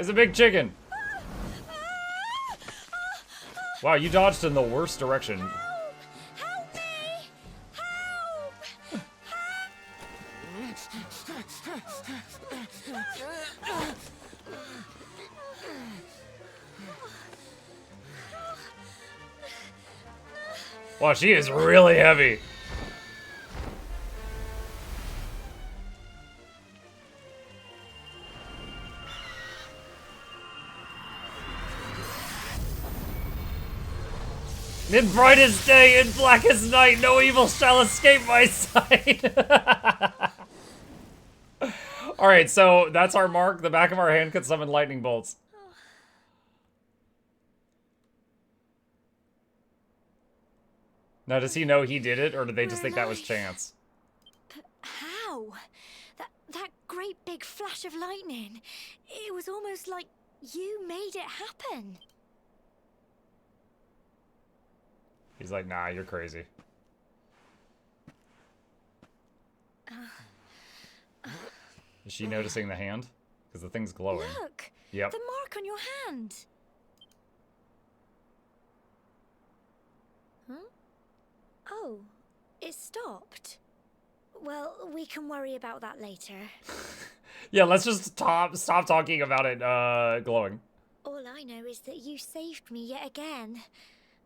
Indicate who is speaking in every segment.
Speaker 1: It's a big chicken. Wow, you dodged in the worst direction.
Speaker 2: Help me! Help!
Speaker 1: Wow, she is really heavy. In brightest day, in blackest night, no evil shall escape my sight. Alright, so that's our mark. The back of our hand can summon lightning bolts. Now, does he know he did it, or did they just think that was chance?
Speaker 2: But how? That great big flash of lightning. It was almost like you made it happen.
Speaker 1: He's like, nah, you're crazy. Is she noticing the hand? Because the thing's glowing.
Speaker 2: Look!
Speaker 1: Yep.
Speaker 2: The mark on your hand. Huh? Oh, it stopped. Well, we can worry about that later.
Speaker 1: Yeah, let's just stop talking about it glowing.
Speaker 2: All I know is that you saved me yet again.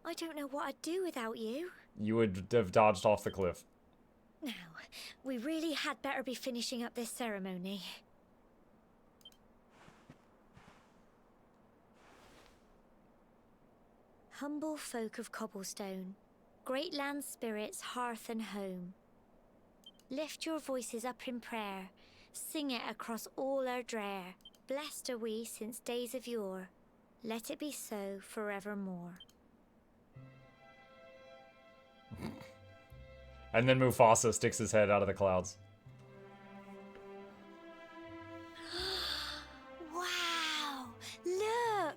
Speaker 2: I don't know what I'd do without you.
Speaker 1: You would have dodged off the cliff.
Speaker 2: Now, we really had better be finishing up this ceremony. Humble folk of cobblestone, great land spirits, hearth and home. Lift your voices up in prayer, sing it across all our drear. Blessed are we since days of yore, let it be so forevermore.
Speaker 1: And then Mufasa sticks his head out of the clouds.
Speaker 2: Wow! Look!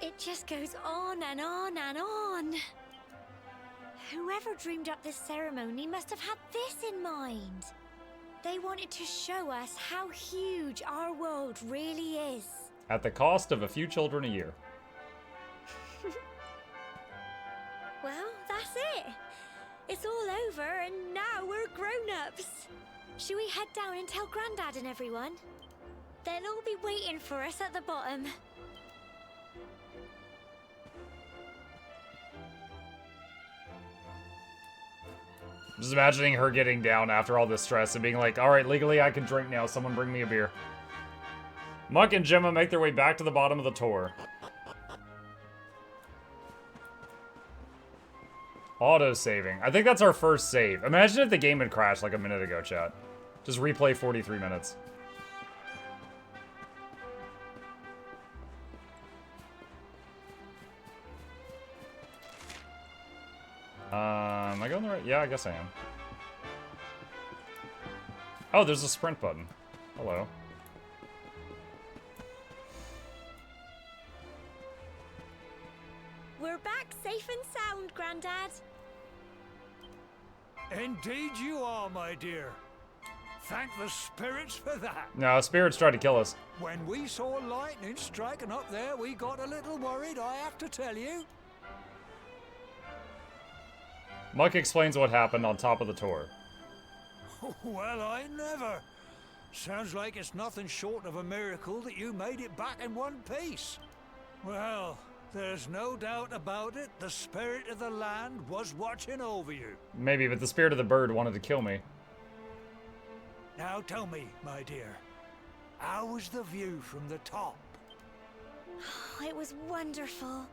Speaker 2: It just goes on and on and on. Whoever dreamed up this ceremony must have had this in mind. They wanted to show us how huge our world really is.
Speaker 1: At the cost of a few children a year.
Speaker 2: Well, that's it. It's all over and now we're grown-ups. Should we head down and tell Grandad and everyone? They'll all be waiting for us at the bottom.
Speaker 1: Just imagining her getting down after all this stress and being like, alright, legally I can drink now, someone bring me a beer. Muck and Gemma make their way back to the bottom of the tour. Auto-saving. I think that's our first save. Imagine if the game had crashed like a minute ago, chat. Just replay 43 minutes. Am I going the right? Yeah, I guess I am. Oh, there's a sprint button. Hello.
Speaker 2: We're back safe and sound, Grandad.
Speaker 3: Indeed you are, my dear. Thank the spirits for that.
Speaker 1: No, spirits tried to kill us.
Speaker 3: When we saw lightning striking up there, we got a little worried, I have to tell you.
Speaker 1: Muck explains what happened on top of the tour.
Speaker 3: Well, I never. Sounds like it's nothing short of a miracle that you made it back in one piece. Well, there's no doubt about it. The spirit of the land was watching over you.
Speaker 1: Maybe, but the spirit of the bird wanted to kill me.
Speaker 3: Now tell me, my dear, how was the view from the top?
Speaker 2: It was wonderful.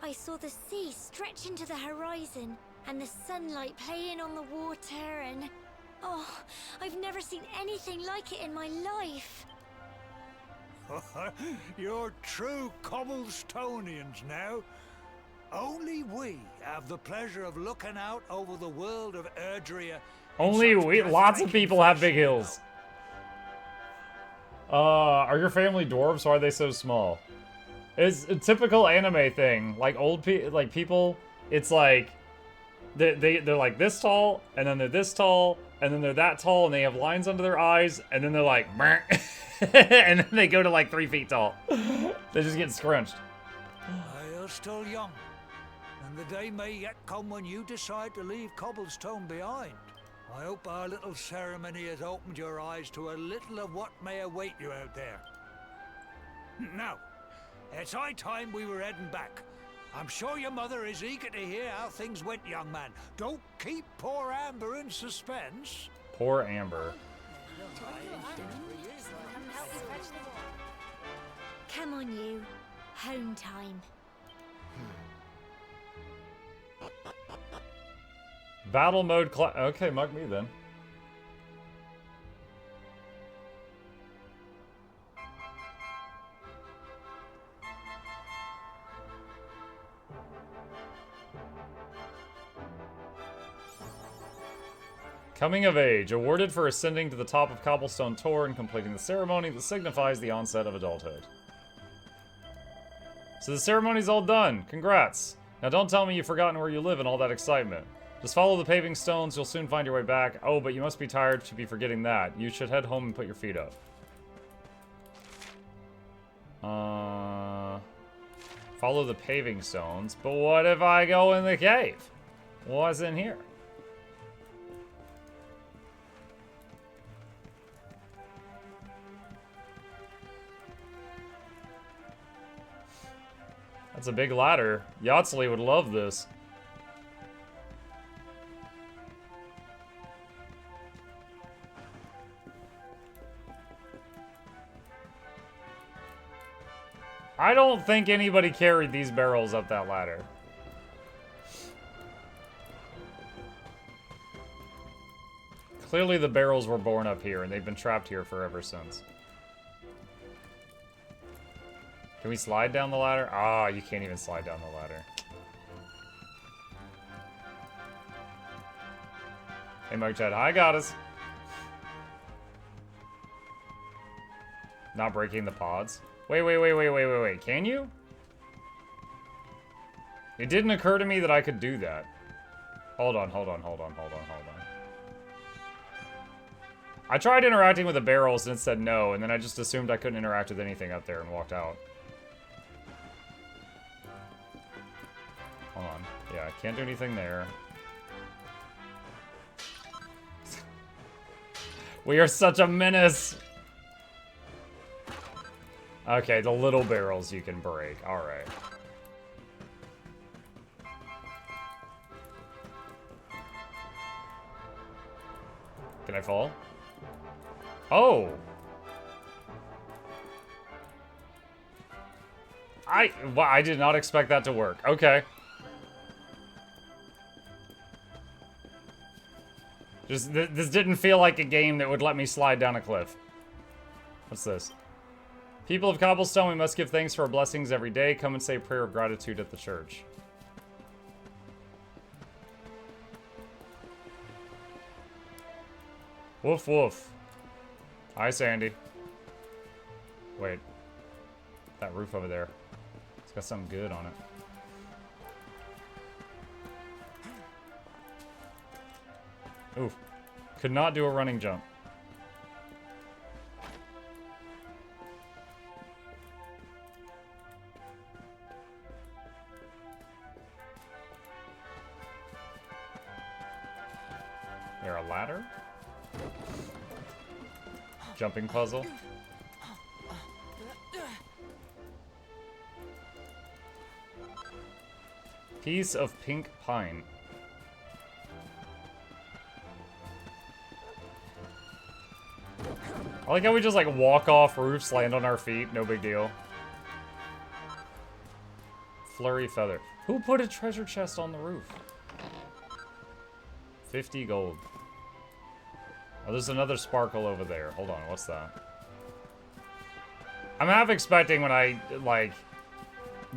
Speaker 2: I saw the sea stretch into the horizon and the sunlight playing on the water and... oh, I've never seen anything like it in my life.
Speaker 3: You're true Cobblestonians now. Only we have the pleasure of looking out over the world of Erdrea.
Speaker 1: Only we, lots of people have big hills. Are your family dwarves? Why are they so small? It's a typical anime thing. Like people, it's like they're like this tall, and then they're this tall, and then they're that tall, and they have lines under their eyes, and then they're like, and then they go to like 3 feet tall. They just get scrunched.
Speaker 3: You're still young, and the day may yet come when you decide to leave Cobblestone behind. I hope our little ceremony has opened your eyes to a little of what may await you out there. Now, it's high time we were heading back. I'm sure your mother is eager to hear how things went, young man. Don't keep poor Amber in suspense.
Speaker 1: Poor Amber.
Speaker 2: Come on, you. Home time.
Speaker 1: Battle mode okay, mug me then. Coming of age, awarded for ascending to the top of Cobblestone Tor and completing the ceremony that signifies the onset of adulthood. So the ceremony's all done. Congrats. Now don't tell me you've forgotten where you live and all that excitement. Just follow the paving stones, you'll soon find your way back. Oh, but you must be tired to be forgetting that. You should head home and put your feet up. Follow the paving stones. But what if I go in the cave? What's in here? That's a big ladder. Yahtzee would love this. I don't think anybody carried these barrels up that ladder. Clearly the barrels were born up here and they've been trapped here forever since. Can we slide down the ladder? Ah, you can't even slide down the ladder. Hey, Mug Chat. Hi, Goddess. Not breaking the pods. Wait. Can you? It didn't occur to me that I could do that. Hold on. I tried interacting with the barrels and it said no, and then I just assumed I couldn't interact with anything up there and walked out. Hold on. Yeah, I can't do anything there. We are such a menace! Okay, the little barrels you can break. Alright. Can I fall? Oh! I did not expect that to work. Okay. Just, this didn't feel like a game that would let me slide down a cliff. What's this? People of Cobblestone, we must give thanks for our blessings every day. Come and say a prayer of gratitude at the church. Woof woof. Hi, Sandy. Wait. That roof over there. It's got something good on it. Oof. Could not do a running jump. There a ladder? Jumping puzzle. Piece of pink pine. I like how we just like walk off roofs, land on our feet, no big deal. Flurry feather. Who put a treasure chest on the roof? 50 gold. Oh, there's another sparkle over there. Hold on, what's that? I'm half expecting when I, like,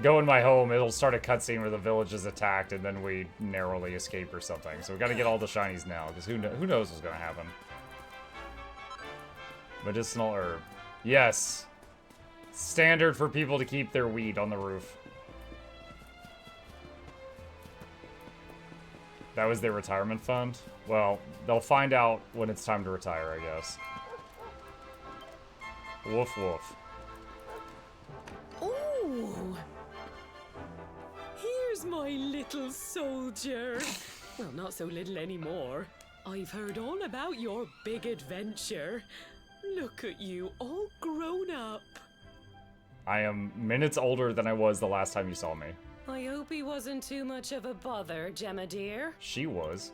Speaker 1: go in my home, it'll start a cutscene where the village is attacked and then we narrowly escape or something. So we gotta get all the shinies now, because who knows what's gonna happen. Medicinal herb. Yes. Standard for people to keep their weed on the roof. That was their retirement fund? Well, they'll find out when it's time to retire, I guess. Woof woof.
Speaker 4: Oh! Here's my little soldier. Well, not so little anymore. I've heard all about your big adventure. Look at you, all grown up.
Speaker 1: I am minutes older than I was the last time you saw me.
Speaker 4: I hope he wasn't too much of a bother, Gemma dear.
Speaker 1: She was.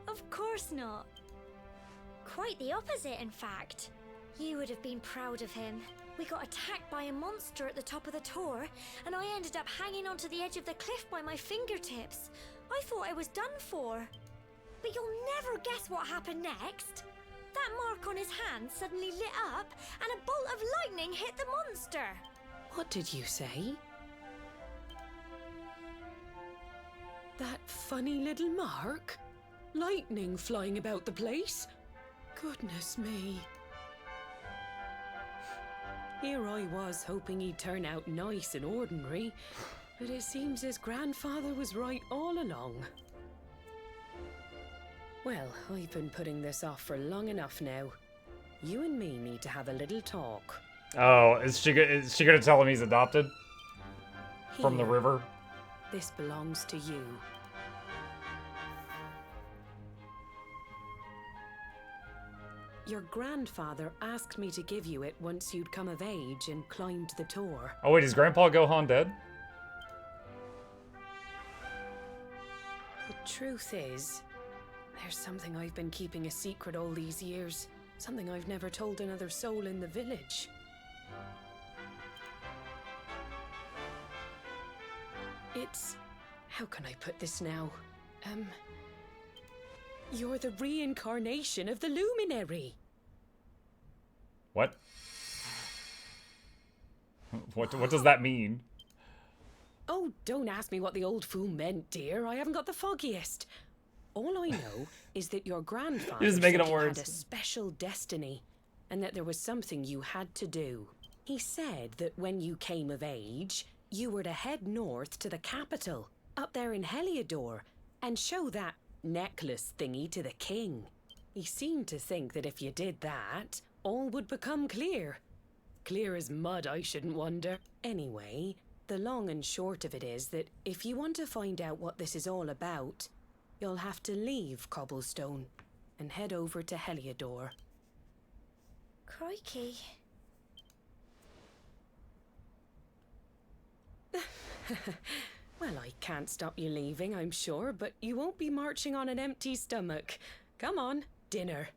Speaker 2: Of course not. Quite the opposite, in fact. You would have been proud of him. We got attacked by a monster at the top of the tour, and I ended up hanging onto the edge of the cliff by my fingertips. I thought I was done for. But you'll never guess what happened next. That mark on his hand suddenly lit up, and a bolt of lightning hit the monster.
Speaker 4: What did you say? That funny little mark? Lightning flying about the place? Goodness me. Here I was hoping he'd turn out nice and ordinary, but it seems his grandfather was right all along. Well, I've been putting this off for long enough now. You and me need to have a little talk.
Speaker 1: Oh, is she gonna tell him he's adopted? From the
Speaker 4: Here.
Speaker 1: river?
Speaker 4: This belongs to you. Your grandfather asked me to give you it once you'd come of age and climbed the tour.
Speaker 1: Oh wait, is Grandpa Gohan dead?
Speaker 4: The truth is, there's something I've been keeping a secret all these years. Something I've never told another soul in the village. It's... how can I put this now? You're the reincarnation of the Luminary.
Speaker 1: What? What does that mean?
Speaker 4: Oh, don't ask me what the old fool meant, dear. I haven't got the foggiest. All I know is that your grandfather
Speaker 1: You're just making
Speaker 4: said
Speaker 1: up
Speaker 4: you had
Speaker 1: words.
Speaker 4: a special destiny, and that there was something you had to do. He said that when you came of age, you were to head north to the capital, up there in Heliodor, and show that necklace thingy to the king. He seemed to think that if you did that, all would become clear. Clear as mud, I shouldn't wonder. Anyway, the long and short of it is that if you want to find out what this is all about, you'll have to leave Cobblestone and head over to Heliodor.
Speaker 2: Crikey.
Speaker 4: Well, I can't stop you leaving, I'm sure, but you won't be marching on an empty stomach. Come on, dinner.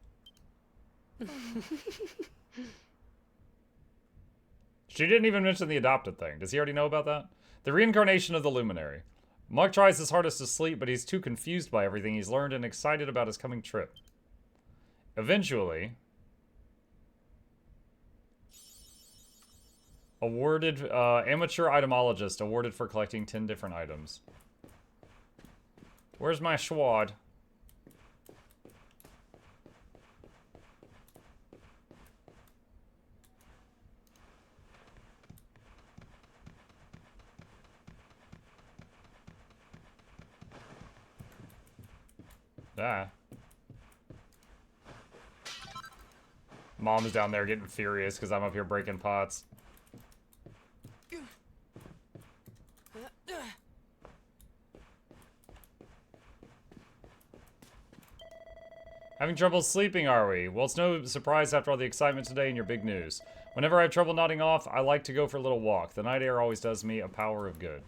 Speaker 1: She didn't even mention the adopted thing. Does he already know about that? The reincarnation of the Luminary. Muck tries his hardest to sleep, but he's too confused by everything he's learned and excited about his coming trip. Eventually... awarded, amateur itemologist awarded for collecting 10 different items. Where's my sword? Ah. Mom's down there getting furious because I'm up here breaking pots. Having trouble sleeping, are we? Well, it's no surprise after all the excitement today and your big news. Whenever I have trouble nodding off, I like to go for a little walk. The night air always does me a power of good.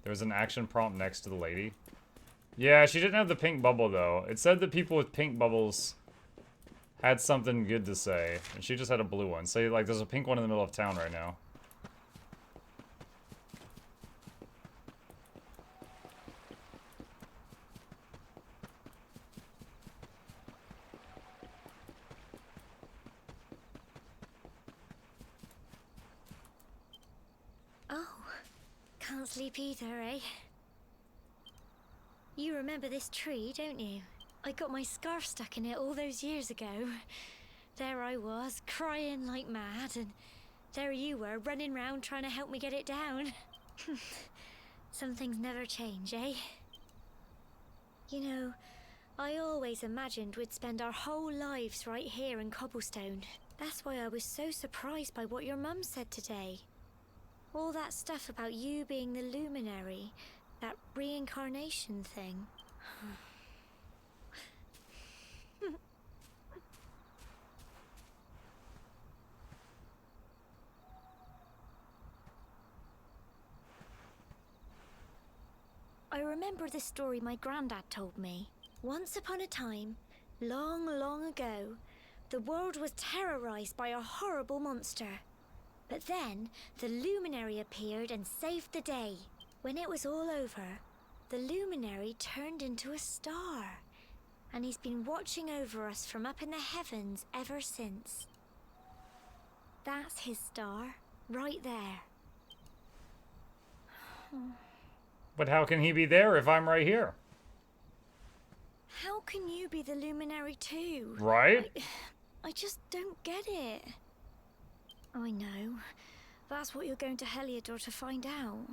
Speaker 1: There was an action prompt next to the lady. Yeah, she didn't have the pink bubble, though. It said that people with pink bubbles had something good to say. And she just had a blue one. So, like, there's a pink one in the middle of town right now.
Speaker 2: Oh, can't sleep either, eh? You remember this tree, don't you? I got my scarf stuck in it all those years ago. There I was, crying like mad, and there you were, running round trying to help me get it down. Some things never change, eh? You know, I always imagined we'd spend our whole lives right here in Cobblestone. That's why I was so surprised by what your mum said today. All that stuff about you being the luminary, that reincarnation thing. I remember the story my granddad told me. Once upon a time, long, long ago, the world was terrorized by a horrible monster. But then, the luminary appeared and saved the day. When it was all over, the luminary turned into a star. And he's been watching over us from up in the heavens ever since. That's his star, right there.
Speaker 1: But how can he be there if I'm right here?
Speaker 2: How can you be the luminary too?
Speaker 1: Right?
Speaker 2: I just don't get it. I know. That's what you're going to Heliodor to find out.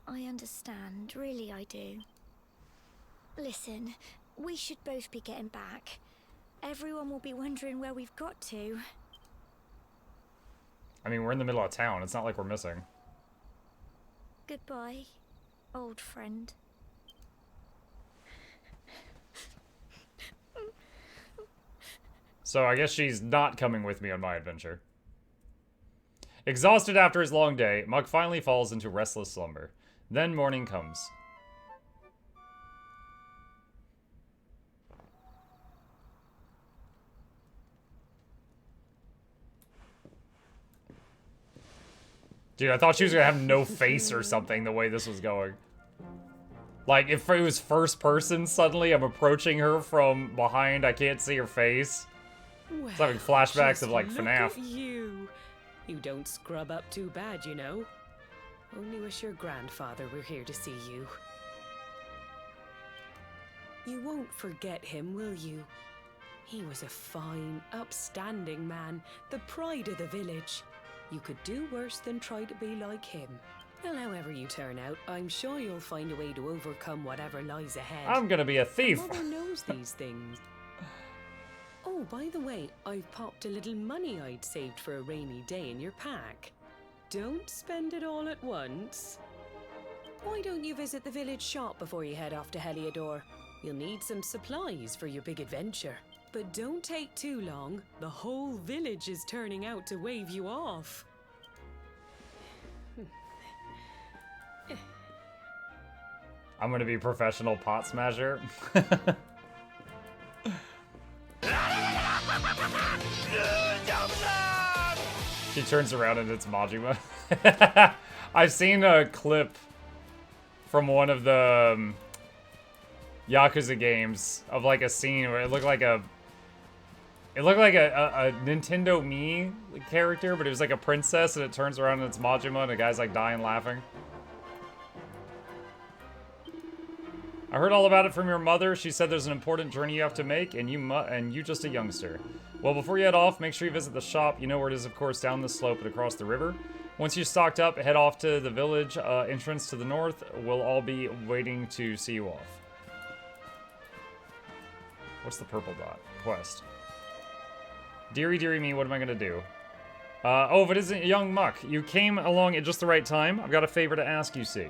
Speaker 2: I understand, really I do. Listen, we should both be getting back. Everyone will be wondering where we've got to.
Speaker 1: I mean, we're in the middle of town. It's not like we're missing.
Speaker 2: Goodbye, old friend.
Speaker 1: So I guess she's not coming with me on my adventure. Exhausted after his long day, Muck finally falls into restless slumber. Then morning comes. Dude, I thought she was gonna have no face or something the way this was going. Like, if it was first person, suddenly I'm approaching her from behind, I can't see her face.
Speaker 4: Well,
Speaker 1: It's having flashbacks
Speaker 4: just
Speaker 1: of, like,
Speaker 4: look
Speaker 1: FNAF.
Speaker 4: at you. You don't scrub up too bad, you know. Only wish your grandfather were here to see you. You won't forget him, will you? He was a fine, upstanding man, the pride of the village. You could do worse than try to be like him. Well, however you turn out, I'm sure you'll find a way to overcome whatever lies ahead.
Speaker 1: I'm gonna be a thief.
Speaker 4: Mother knows these things. Oh, by the way, I've popped a little money I'd saved for a rainy day in your pack. Don't spend it all at once. Why don't you visit the village shop before you head off to Heliodor? You'll need some supplies for your big adventure. But don't take too long. The whole village is turning out to wave you off.
Speaker 1: I'm gonna be professional pot smasher. She turns around and it's Majima. I've seen a clip from one of the Yakuza games of like a scene where it looked like a Nintendo Mii character, but it was like a princess and it turns around and it's Majima and the guy's like dying laughing. I heard all about it from your mother. She said there's an important journey you have to make, and you just a youngster. Well, before you head off, make sure you visit the shop. You know where it is, of course, down the slope and across the river. Once you're stocked up, head off to the village entrance to the north. We'll all be waiting to see you off. What's the purple dot? Quest. Dearie, dearie me, what am I gonna do? Oh, if it isn't young Muck, you came along at just the right time. I've got a favor to ask, you see.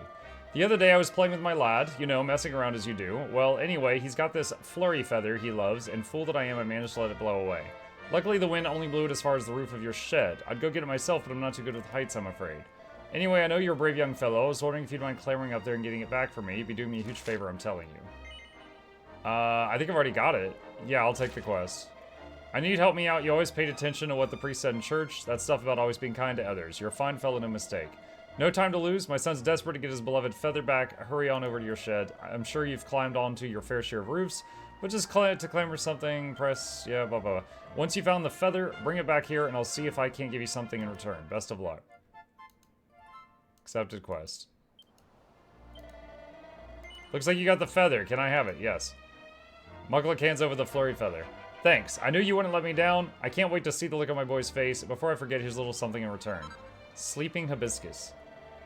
Speaker 1: The other day I was playing with my lad, you know, messing around as you do. Well, anyway, he's got this flurry feather he loves, and fool that I am, I managed to let it blow away. Luckily, the wind only blew it as far as the roof of your shed. I'd go get it myself, but I'm not too good with heights, I'm afraid. Anyway, I know you're a brave young fellow. I was wondering if you'd mind clambering up there and getting it back for me. You'd be doing me a huge favor, I'm telling you. I think I've already got it. Yeah, I'll take the quest. I knew you'd help me out. You always paid attention to what the priest said in church. That stuff about always being kind to others. You're a fine fellow, no mistake. No time to lose. My son's desperate to get his beloved feather back. Hurry on over to your shed. I'm sure you've climbed onto your fair share of roofs, but just to clamor something, press, yeah, blah, blah. Once you found the feather, bring it back here, and I'll see if I can't give you something in return. Best of luck. Accepted quest. Looks like you got the feather. Can I have it? Yes. Mukluk hands over the flurry feather. Thanks. I knew you wouldn't let me down. I can't wait to see the look on my boy's face. Before I forget, here's a little something in return. Sleeping hibiscus.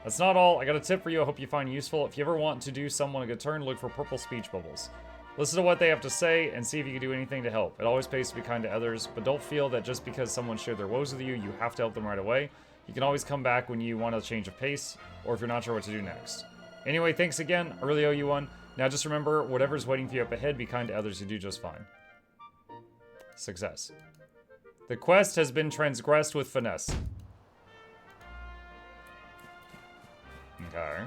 Speaker 1: That's not all. I got a tip for you I hope you find useful. If you ever want to do someone a good turn, look for purple speech bubbles. Listen to what they have to say and see if you can do anything to help. It always pays to be kind to others, but don't feel that just because someone shared their woes with you, you have to help them right away. You can always come back when you want a change of pace, or if you're not sure what to do next. Anyway, thanks again. I really owe you one. Now just remember, whatever's waiting for you up ahead, be kind to others. You do just fine. Success. The quest has been transgressed with finesse. Okay.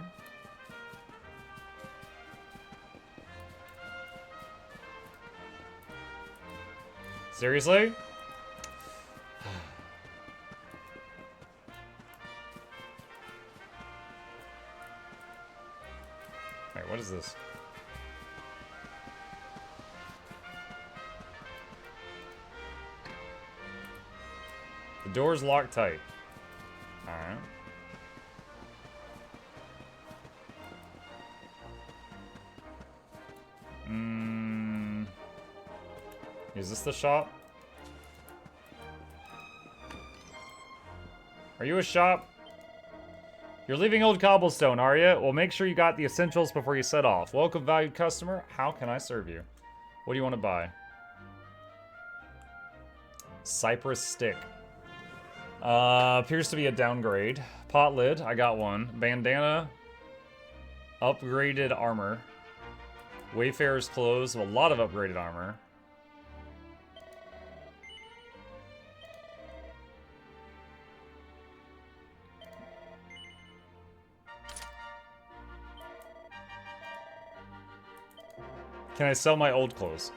Speaker 1: Seriously? Alright, what is this? The door's locked tight. Alright. Is this the shop? Are you a shop? You're leaving Old Cobblestone, are you? Well, make sure you got the essentials before you set off. Welcome, valued customer. How can I serve you? What do you want to buy? Cypress stick. Appears to be a downgrade. Pot lid, I got one. Bandana. Upgraded armor. Wayfarer's clothes, a lot of upgraded armor. Can I sell my old clothes?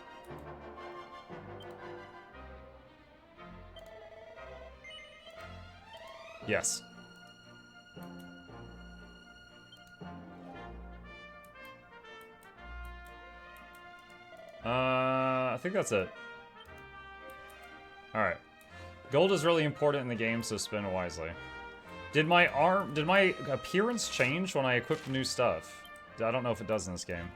Speaker 1: Yes. I think that's it. Alright. Gold is really important in the game, so spend wisely. Did my appearance change when I equipped new stuff? I don't know if it does in this game.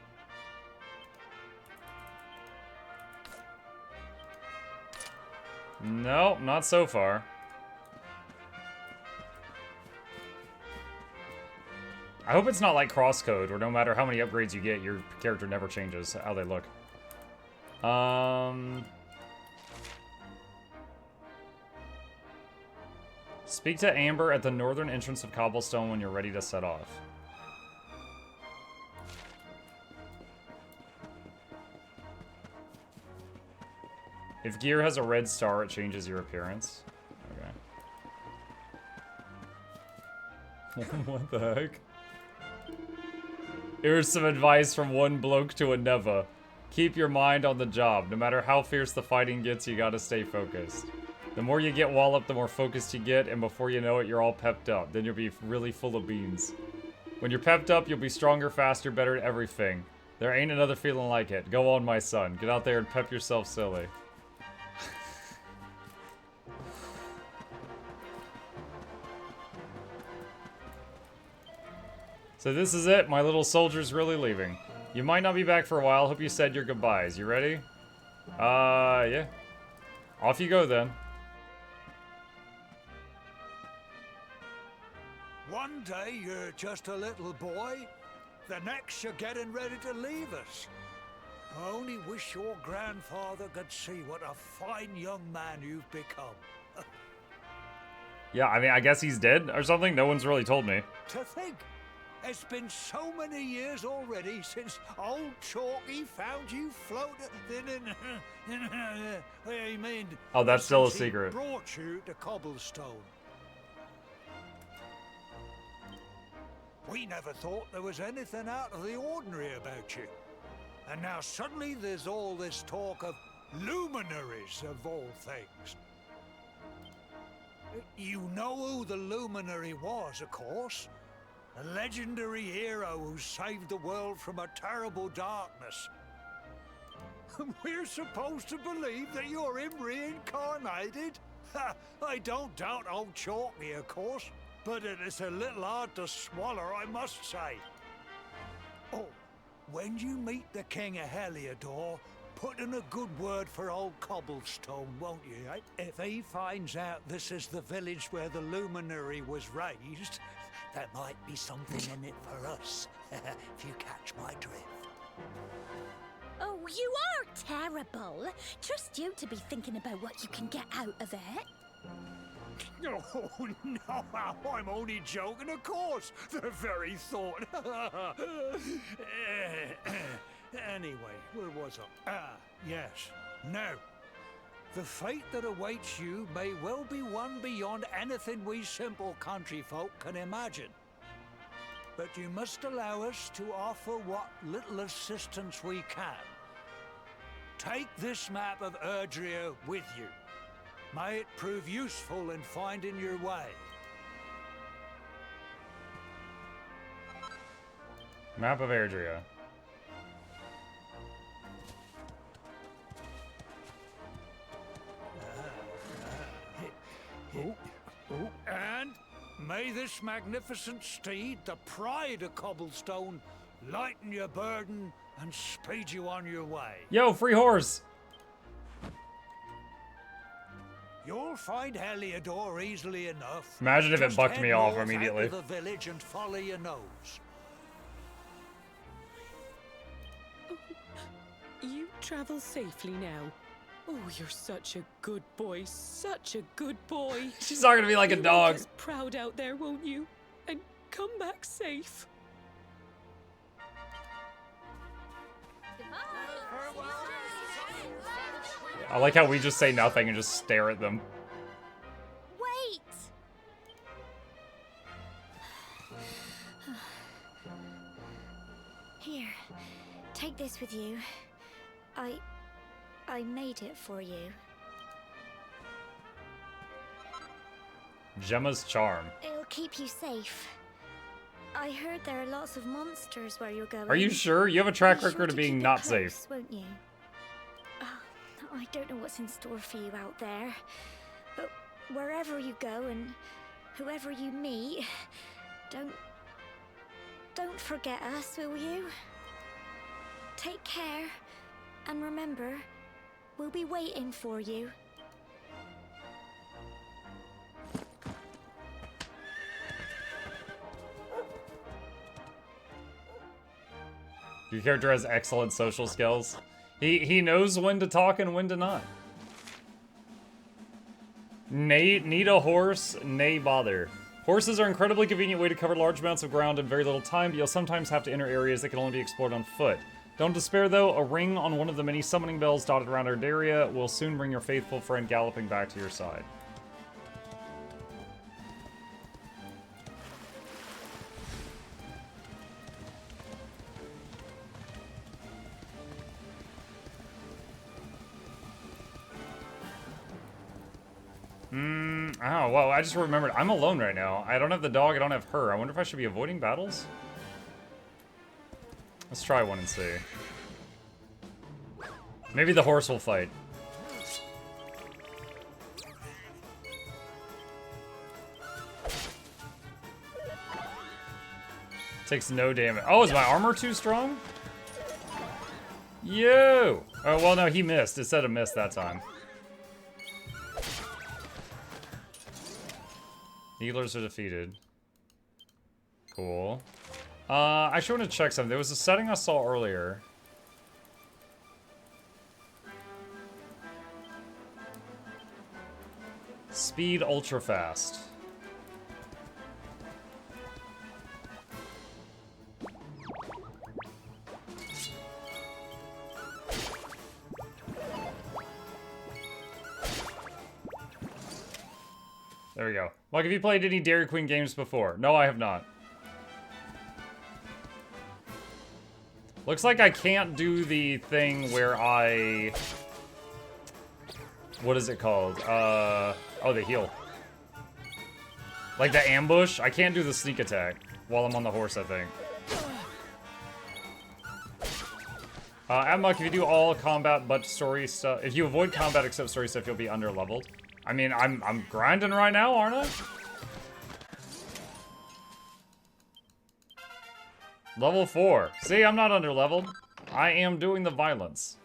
Speaker 1: No, not so far. I hope it's not like Crosscode, where no matter how many upgrades you get, your character never changes how they look. Speak to Amber at the northern entrance of Cobblestone when you're ready to set off. If gear has a red star, it changes your appearance. Okay. What the heck? Here's some advice from one bloke to another. Keep your mind on the job. No matter how fierce the fighting gets, you gotta stay focused. The more you get walloped, the more focused you get, and before you know it, you're all pepped up. Then you'll be really full of beans. When you're pepped up, you'll be stronger, faster, better at everything. There ain't another feeling like it. Go on, my son. Get out there and pep yourself silly. So this is it. My little soldier's really leaving. You might not be back for a while. Hope you said your goodbyes. You ready? Yeah. Off you go then.
Speaker 3: One day you're just a little boy, the next you're getting ready to leave us. I only wish your grandfather could see what a fine young man you've become.
Speaker 1: Yeah, I mean, I guess he's dead or something. No one's really told me.
Speaker 3: To think, it's been so many years already since old Chalky found you floating in I mean,
Speaker 1: oh, that's still a
Speaker 3: since he
Speaker 1: secret.
Speaker 3: Brought you to Cobblestone. We never thought there was anything out of the ordinary about you. And now suddenly there's all this talk of luminaries of all things. You know who the luminary was, of course. A legendary hero who saved the world from a terrible darkness. We're supposed to believe that you're him reincarnated? I don't doubt old Chalky, of course, but it is a little hard to swallow, I must say. Oh, when you meet the King of Heliodor, put in a good word for old Cobblestone, won't you? Eh? If he finds out this is the village where the luminary was raised, there might be something in it for us, if you catch my drift.
Speaker 2: Oh, you are terrible. Trust you to be thinking about what you can get out of it.
Speaker 3: Oh, no, I'm only joking, of course. The very thought. Anyway, where was I? Ah, yes. Now, the fate that awaits you may well be one beyond anything we simple country folk can imagine. But you must allow us to offer what little assistance we can. Take this map of Erdrea with you. May it prove useful in finding your way.
Speaker 1: Map of Erdrea.
Speaker 3: And may this magnificent steed, the pride of Cobblestone, lighten your burden and speed you on your way.
Speaker 1: Yo, free horse!
Speaker 3: You'll find Heliodor easily enough.
Speaker 1: Imagine if it
Speaker 3: Just
Speaker 1: bucked
Speaker 3: head
Speaker 1: me off
Speaker 3: north
Speaker 1: immediately.
Speaker 3: out of the village and follow your nose.
Speaker 4: You travel safely now. Oh, you're such a good boy, such a good boy.
Speaker 1: She's not gonna be like a
Speaker 4: You'll
Speaker 1: dog.
Speaker 4: make us proud out there, won't you? And come back safe.
Speaker 1: I like how we just say nothing and just stare at them.
Speaker 2: Wait! Here, take this with you. I made it for you.
Speaker 1: Gemma's charm.
Speaker 2: It'll keep you safe. I heard there are lots of monsters where you're going.
Speaker 1: Are you sure? You have a track
Speaker 2: Be sure
Speaker 1: record
Speaker 2: to
Speaker 1: of being
Speaker 2: keep it
Speaker 1: not
Speaker 2: close,
Speaker 1: safe.
Speaker 2: won't you? I don't know what's in store for you out there, but wherever you go and whoever you meet, don't forget us, will you? Take care, and remember, we'll be waiting for you.
Speaker 1: Your character has excellent social skills. He knows when to talk and when to not. Need a horse, nay bother. Horses are an incredibly convenient way to cover large amounts of ground in very little time, but you'll sometimes have to enter areas that can only be explored on foot. Don't despair though, a ring on one of the many summoning bells dotted around Erdrea will soon bring your faithful friend galloping back to your side. Oh, well, I just remembered. I'm alone right now. I don't have the dog, I don't have her. I wonder if I should be avoiding battles? Let's try one and see. Maybe the horse will fight. Takes no damage. Oh, is my armor too strong? Yo! Oh, well, no, he missed. It said a miss that time. Healers are defeated. Cool. I actually want to check something. There was a setting I saw earlier. Speed ultra fast. There we go. Like, have you played any Dairy Queen games before? No, I have not. Looks like I can't do the thing where I... What is it called? Oh, the heal. Like the ambush? I can't do the sneak attack while I'm on the horse, I think. Amok, if you do all combat but story stuff... If you avoid combat except story stuff, you'll be under-leveled. I mean, I'm grinding right now, aren't I? Level 4. See, I'm not under-leveled. I am doing the violence.